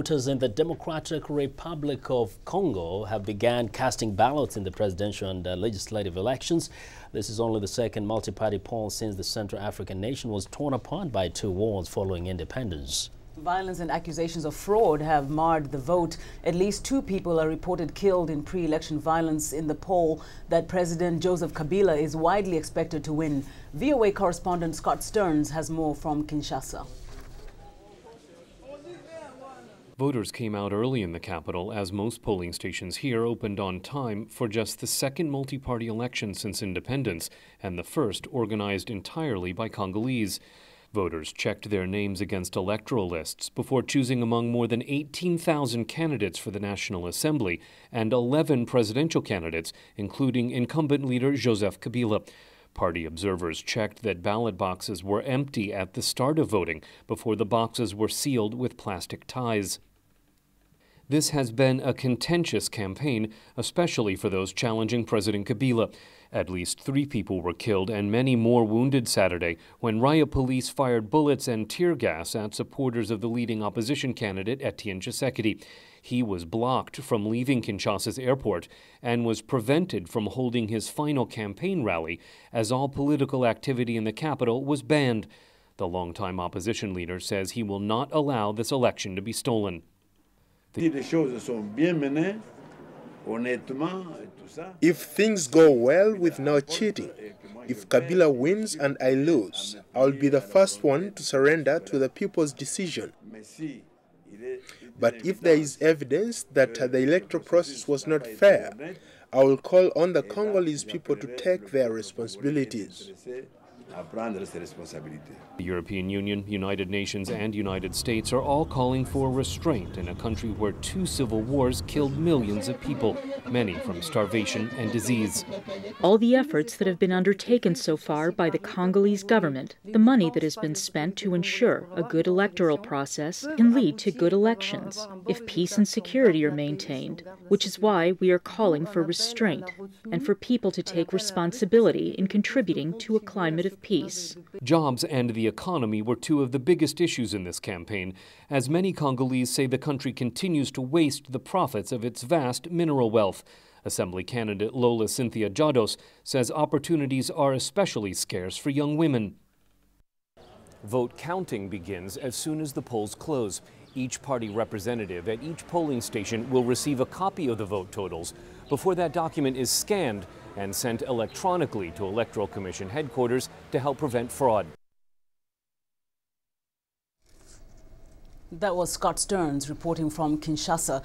Voters in the Democratic Republic of Congo have begun casting ballots in the presidential and legislative elections. This is only the second multi-party poll since the Central African nation was torn apart by two wars following independence. Violence and accusations of fraud have marred the vote. At least 2 people are reported killed in pre-election violence in the poll that President Joseph Kabila is widely expected to win. VOA correspondent Scott Stearns has more from Kinshasa. Voters came out early in the capital as most polling stations here opened on time for just the second multi-party election since independence and the first organized entirely by Congolese. Voters checked their names against electoral lists before choosing among more than 18,000 candidates for the National Assembly and 11 presidential candidates, including incumbent leader Joseph Kabila. Party observers checked that ballot boxes were empty at the start of voting before the boxes were sealed with plastic ties. This has been a contentious campaign, especially for those challenging President Kabila. At least 3 people were killed and many more wounded Saturday when riot police fired bullets and tear gas at supporters of the leading opposition candidate Etienne Tshisekedi. He was blocked from leaving Kinshasa's airport and was prevented from holding his final campaign rally as all political activity in the capital was banned. The longtime opposition leader says he will not allow this election to be stolen. If things go well with no cheating, if Kabila wins and I lose, I'll be the first one to surrender to the people's decision. But if there is evidence that the electoral process was not fair, I will call on the Congolese people to take their responsibilities. The European Union, United Nations, and United States are all calling for restraint in a country where 2 civil wars killed millions of people, many from starvation and disease. All the efforts that have been undertaken so far by the Congolese government, the money that has been spent to ensure a good electoral process can lead to good elections if peace and security are maintained, which is why we are calling for restraint and for people to take responsibility in contributing to a climate of peace. Jobs and the economy were 2 of the biggest issues in this campaign, as many Congolese say the country continues to waste the profits of its vast mineral wealth. Assembly candidate Lola Cynthia Jados says opportunities are especially scarce for young women. Vote counting begins as soon as the polls close. Each party representative at each polling station will receive a copy of the vote totals before that document is scanned and sent electronically to Electoral Commission headquarters to help prevent fraud. That was Scott Stearns reporting from Kinshasa.